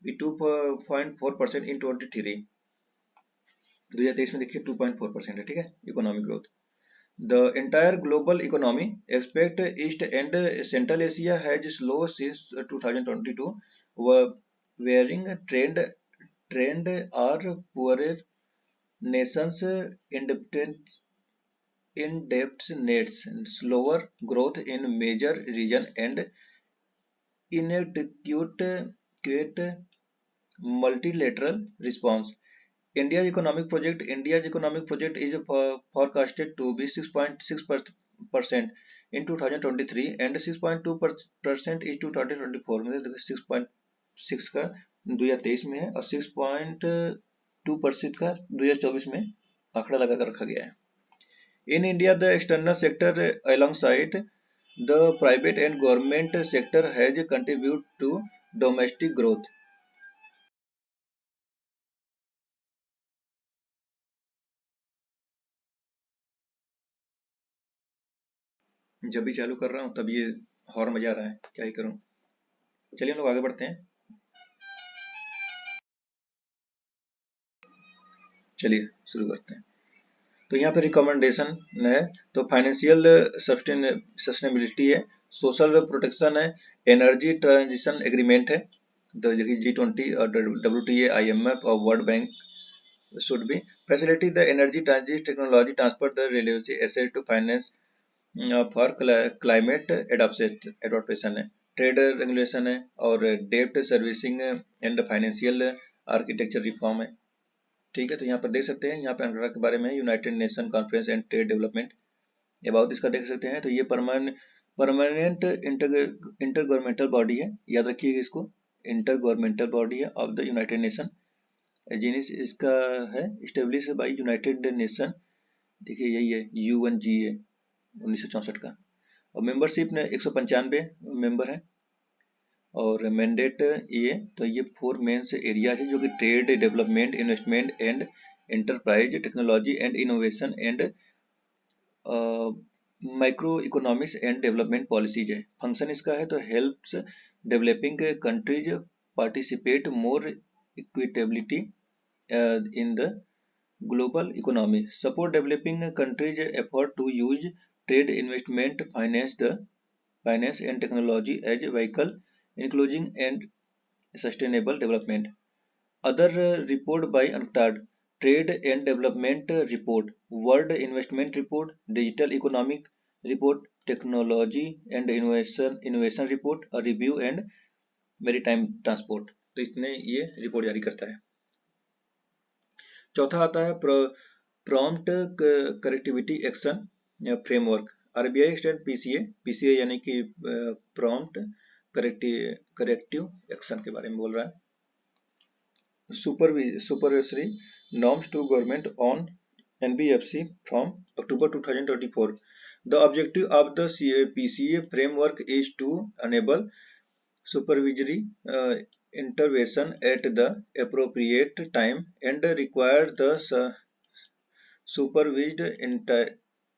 be 2.4% in 2023. 2023 में देखिए 2.4% है, ठीक है, economic growth. The entire global economy, except East and Central Asia, has slowed since 2022, varying trend are poorer nations in-depth nets, slower growth in major region, and inadequate multilateral response. India's economic project is forecasted to be 6.6% in 2023 and 6.2% is 2024. मतलब 6.6 का 2023 में है और 6.2% का 2024 में आंकड़ा लगा कर रखा गया है. In India, the external sector alongside the private and government sector has contributed to domestic growth. जब भी चालू कर रहा हूँ तब ये हॉर्न बजा रहा है, क्या ही करूँ. चलिए हम लोग आगे बढ़ते हैं. चलिए शुरू करते हैं. तो यहाँ पे रिकमेंडेशन है, तो फाइनेंशियल सस्टेनेबिलिटी है, सोशल प्रोटेक्शन है, एनर्जी ट्रांजिशन एग्रीमेंट है, तो G20 और WTA, IMF और world bank should be facilitate the energy transition technology transfer the relevant assets to finance for climate adaptation है, ट्रेड रेगुलेशन है और डेप्ट servicing and financial architecture reform है. ठीक है, तो यहाँ पर देख सकते हैं, यहाँ पे अंगरा के बारे में United nation conference and trade development about इसका देख सकते हैं. तो ये परमानेंट इंटर गवर्नमेंटल बॉडी है, याद रखिएगा इसको, इंटर गवर्नमेंटल बॉडी है ऑफ द यूनाइटेड नेशन. जिनिस इसका है इस्टेब्लिश बाई यूनाइटेड नेशन, देखिए यही है UNGA 1964 का, और मेंबरशिप ने 195 मेंबर हैं. और मैंडेट ये, तो ये 4 मेंस एरियाज है जो कि trade, development, investment and enterprise, technology and innovation and micro economics and development policies है. फंक्शन इसका है तो helps developing countries participate more equitability in the global economy, support developing countries effort to use trade, investment, finance and technology as a vehicle including and sustainable development. Other report by UNCTAD, Trade and Development Report, World Investment Report, Digital Economic Report, Technology and Innovation Report, a Review and Maritime Transport. तो इतने ये report जारी करता है. चौथा आता है prompt corrective action framework. RBI stand PCA यानी कि प्रॉम्प्ट करेक्टिव एक्शन के बारे में बोल रहा है. Supervisory norms to government on NBFC from October 2024. The objective of the PCA framework is to enable supervisory intervention at the appropriate time and require the supervised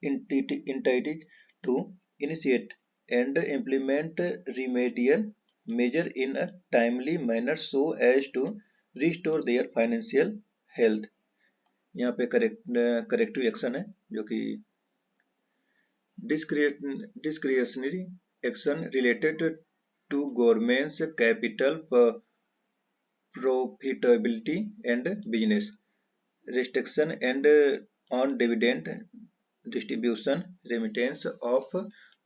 entity to initiate and implement remedial measure in a timely manner so as to restore their financial health. यहाँ पे corrective action है जो कि discretionary action related to government's capital profitability and business restriction and on dividend distribution, remittance of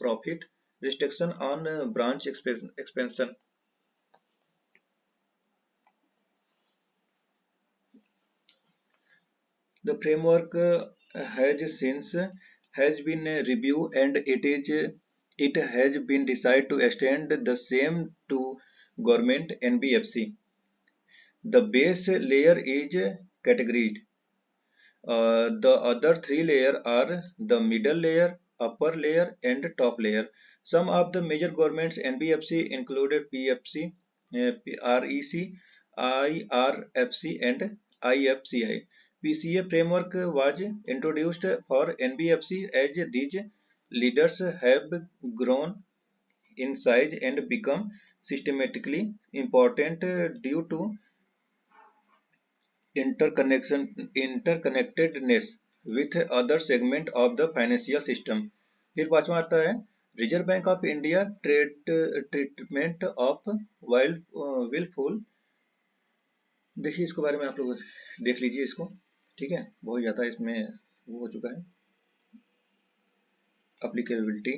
profit, restriction on branch expansion. The framework has been reviewed and it has been decided to extend the same to government NBFC. The base layer is categorized. The other 3 layers are the middle layer, upper layer and top layer. Some of the major governments NBFC included PFC, REC, IRFC and IFCI. PCA framework was introduced for NBFC as these leaders have grown in size and become systematically important due to interconnectedness with other segment of the financial system। फिर पांचवा आता है reserve bank of India treatment of wild wilful. देखिए इसके बारे में आप लोग देख लीजिए इसको, ठीक है, बहुत ज़्यादा इसमें वो हो चुका है। अप्लीकेबिलिटी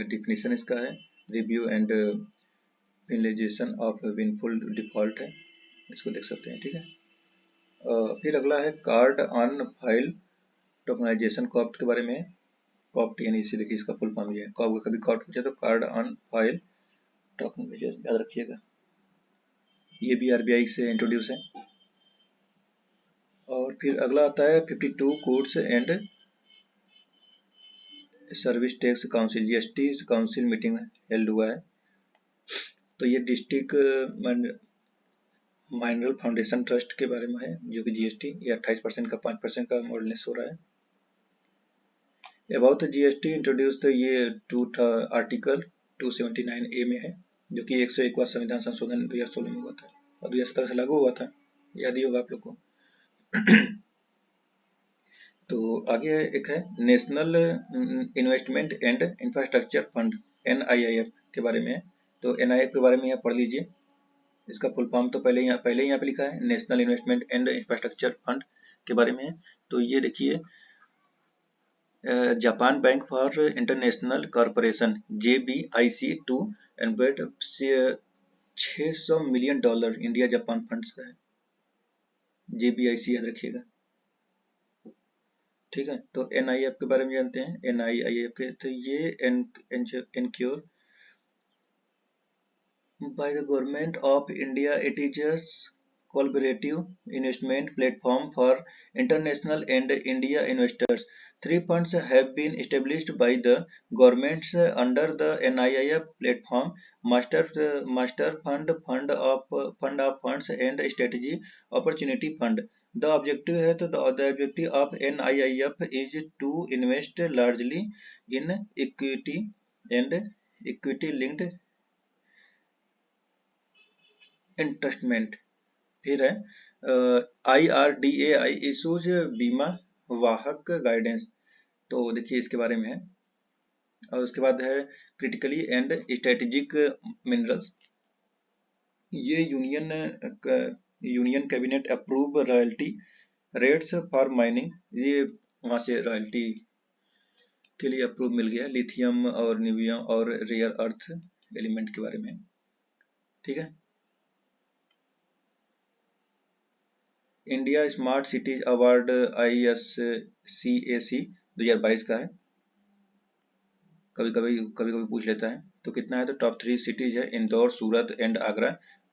डिफिनीशन इसका है, रिव्यू एंड फिनलाइजेशन ऑफ विनफुल डिफॉल्ट है, इसको देख सकते हैं, ठीक है। फिर अगला है card on file tokenisation CoFT के बारे में। कॉप्ट यानी इसे देखिए इसका फुल फॉर्म ये है, कभी कॉप्ट पूछे तो कार्ड ऑन फाइल टोकनाइजेशन याद रखिएगा। ये भी आरबीआई से इंट्रोड्यूस है। और फिर अगला आता है 52 goods and service tax council, GST council meeting held हुआ है। तो ये डिस्ट्रिक्ट माइनरल फाउंडेशन ट्रस्ट के बारे में है, जो कि जीएसटी ये 28% का 5% का मॉडलेस हो रहा है। अबाउट जीएसटी इंट्रोड्यूस्ड ये आर्टिकल 279A में है, जो कि 101वां संविधान संशोधन 2016 में हुआ था और 2017 से लागू हुआ था, याद ही होगा आप लोग को। तो आगे एक है national investment and infrastructure fund NIIF के बारे में है। तो NIIF के बारे में यहाँ पढ़ लीजिए, इसका फुल फॉर्म तो पहले यहाँ पे लिखा है, national investment and infrastructure fund के बारे में है। तो ये देखिए Japan bank for international corporation JBIC to invest $600 million India Japan funds का है, JBIC याद रखिएगा, ठीक है। तो NIIF के बारे में जानते हैं, NIIF के तो ये एनक्योर by the Government of India. It is a collaborative investment platform for international and India investors. Three funds have been established by the governments under the NIIF platform: Master Fund, Fund of Funds, and Strategy Opportunity Fund. The objective है तो the objective of NIIF is to invest largely in equity and equity linked इंटरेस्टमेंट। फिर है IRDAI issues बीमा वाहक guidance, तो देखिए इसके बारे में है। और उसके बाद है क्रिटिकली एंड स्ट्रेटेजिक मिनरल्स, ये union cabinet approve royalty rates for mining, ये वहाँ से रॉयल्टी के लिए अप्रूव मिल गया। लिथियम और निवियम और रेयर अर्थ एलिमेंट के बारे में, ठीक है। India smart cities award ISCAC 2022 का है, कभी कभी पूछ लेता है। तो कितना है, तो टॉप 3 सिटीज है इंदौर, सूरत एंड आगरा।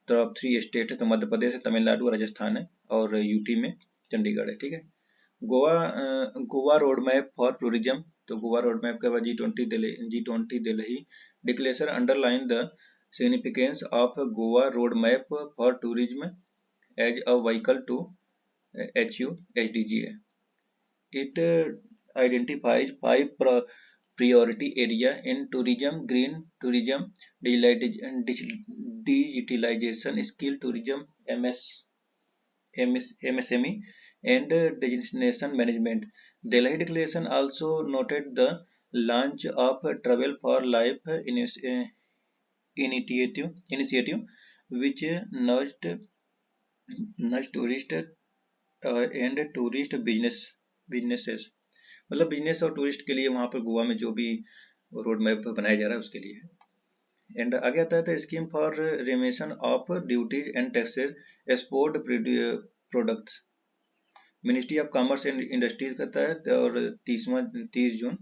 टॉप 3 स्टेट है तो मध्य प्रदेश है, तमिलनाडु और राजस्थान है, और यूटी में चंडीगढ़ है, ठीक है। Goa road map for tourism, तो गोवा रोड मैप के बाद G20 Delhi declaration underline the significance of Goa road map for tourism as a vehicle to achieve SDGs. It identifies 5 priority areas in tourism: green tourism, digitalization, skill tourism, MSME, and destination management. Delhi Declaration also noted the launch of Travel for Life initiative, which nudged tourists and tourist businesses, मतलब business और tourist के लिए वहाँ पर गोवा में जो भी road map बनाया जा रहा है उसके लिए। एंड आगे आता है तो scheme for remission of duties and taxes export products, ministry of commerce and industries करता है, और 30 जून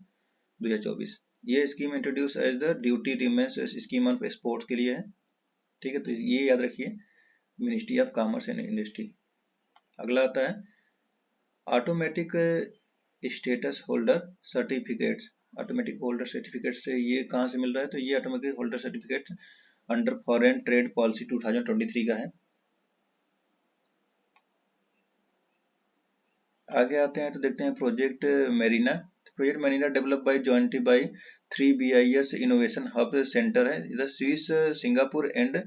2024 ये scheme introduce as the duty remission scheme on export के लिए है, ठीक है। तो ये याद रखिए, ministry of commerce and industry. अगला आता है automatic status holder certificates. Automatic holder certificate से ये कहाँ से मिल रहा है, तो ये automatic holder certificate under foreign trade policy 2023 का है। आगे आते हैं तो देखते हैं project Mariana. Project Mariana develop by jointly by 3 BIS innovation hub centre है, इधर Swiss, Singapore and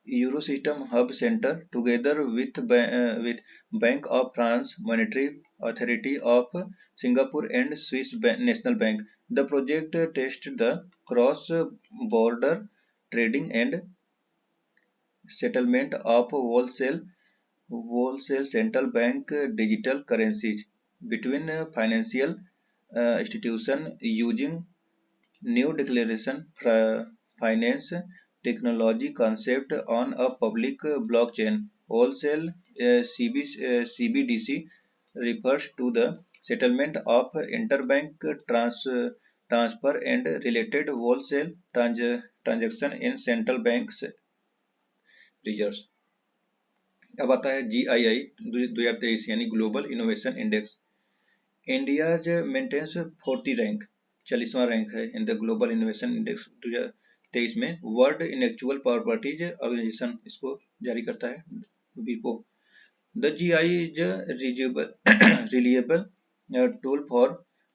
Eurosystem Hub Center, together with Bank of France, Monetary Authority of Singapore and Swiss National Bank. The project tests the cross-border trading and settlement of wholesale central bank digital currencies between financial institutions using new declaration finance technology concept on a public blockchain. Wholesale CBDC refers to the settlement of interbank transfer and related wholesale transaction in central banks reserves. अब आता है GII 2023 यानी global innovation index. India's maintains 40 rank, 40वां rank है in the global innovation index 2023 में। World intellectual properties organisation इसको जारी करता है, विपो। The GI is reliable tool for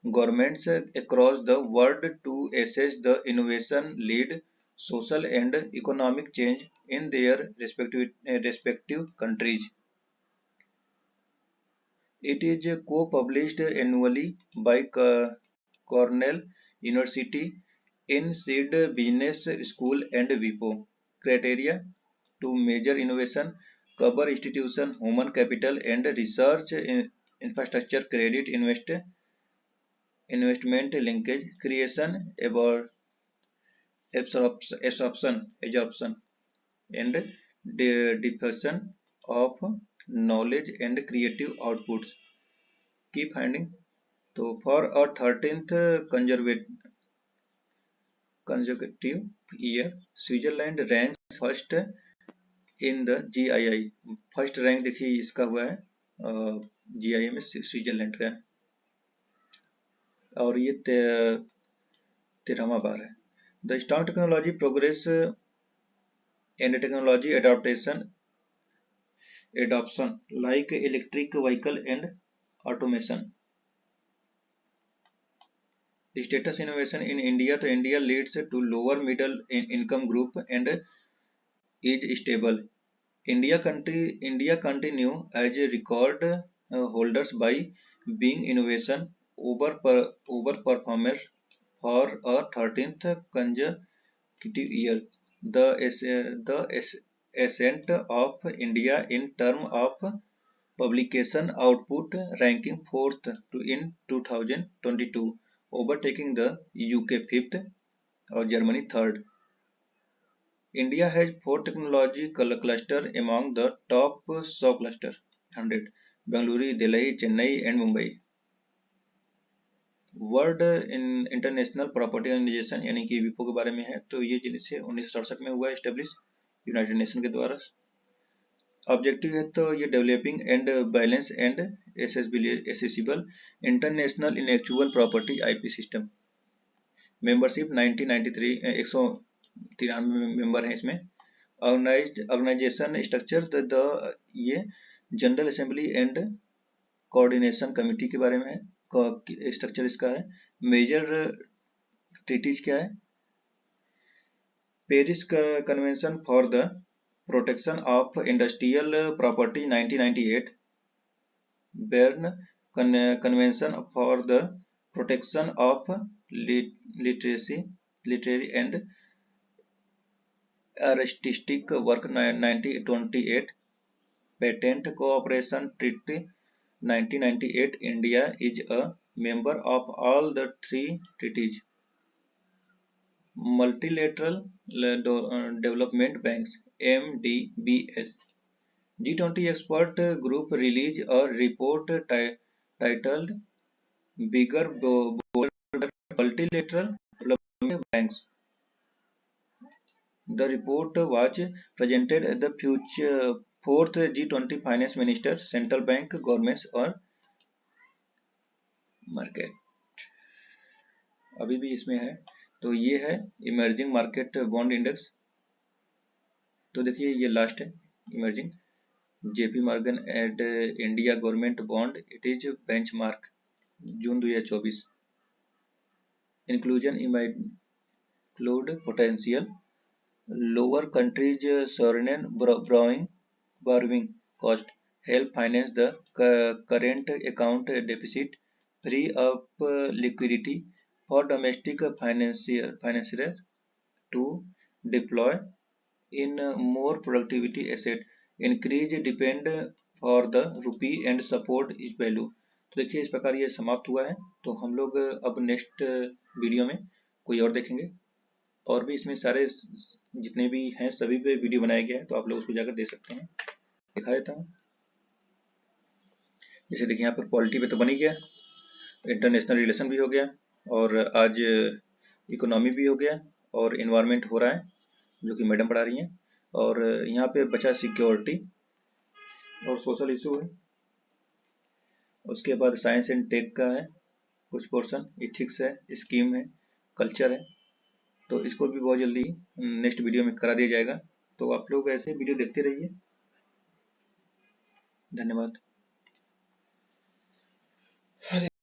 governments across the world to assess the innovation lead social and economic change in their respective countries. It is co-published annually by Cornell University in Seed Business School and WIPO. Criteria to measure innovation cover institution, human capital and research infrastructure, credit investment linkage, creation, absorption and diffusion of knowledge and creative outputs. Key finding. So for a 13th consecutive year, Switzerland ranks first in the GII. First rank देखिए इसका हुआ है GII में, Switzerland का है, और ये 13वां बार है। The strong technology progress and technology adoption like electric vehicle and automation. Status innovation in India, तो India leads to lower middle income group and is stable. India continue as a record holders by being innovation over performer for a 13th consecutive year. The ascent of India in terms of publication output ranking 4th in 2022, overtaking the UK 5th or Germany 3rd. India has 4 technology cluster among the top sub-cluster 100: Bengaluru, Delhi, Chennai and Mumbai. World international property organisation यानी कि विपो के बारे में है, तो ये जिनसे 1967 में हुआ एस्टेब्लिश यूनाइटेड नेशन के द्वारा। ऑब्जेक्टिव है तो ये developing and balance and accessible international intellectual property IP system. Membership 1993, 193 member हैं इसमें। ऑर्गेनाइजेशन स्ट्रक्चर ये general assembly and coordination committee के बारे में है, स्ट्रक्चर इसका है। मेजर ट्रीटीज क्या है? Paris convention for the protection of industrial property 1998, Bern convention for the protection of literary and artistic work 1928, patent cooperation treaty 1998. India is a member of all the 3 treaties. Multilateral Development Banks MDBS. G20 expert group released a report titled Bigger Bolder Multilateral Development Banks. The report was presented at the 4th G20 finance ministers, central bank, governments और market. अभी भी इसमें है, तो ये है emerging market bond index. तो देखिए ये लास्ट है emerging, JP Morgan add India government bond it is benchmark June 2024। Inclusion include potential lower countries sovereign borrowing cost, help finance the current account deficit, free up liquidity for domestic financier to deploy in more productivity asset, increase depend for the rupee and support its value। तो देखिए इस प्रकार ये समाप्त हुआ है। तो हम लोग अब नेक्स्ट वीडियो में कोई और देखेंगे, और भी इसमें सारे जितने भी हैं सभी पे वीडियो बनाया गया है, तो आप लोग उसको जाकर देख सकते हैं। दिखा देता हूँ। जैसे देखिए यहाँ पर पॉलिटी पे तो बन ही गया, इंटरनेशनल रिलेशन भी हो गया, और आज इकोनॉमी भी हो गया, और इन्वायरमेंट हो रहा है जो कि मैडम पढ़ा रही हैं, और यहाँ पे बचा सिक्योरिटी और सोशल इशू है। उसके बाद साइंस एंड टेक का है कुछ पोर्शन, इथिक्स है, स्कीम है, कल्चर है। तो इसको भी बहुत जल्दी नेक्स्ट वीडियो में करा दिया जाएगा। तो आप लोग ऐसे वीडियो देखते रहिए। धन्यवाद।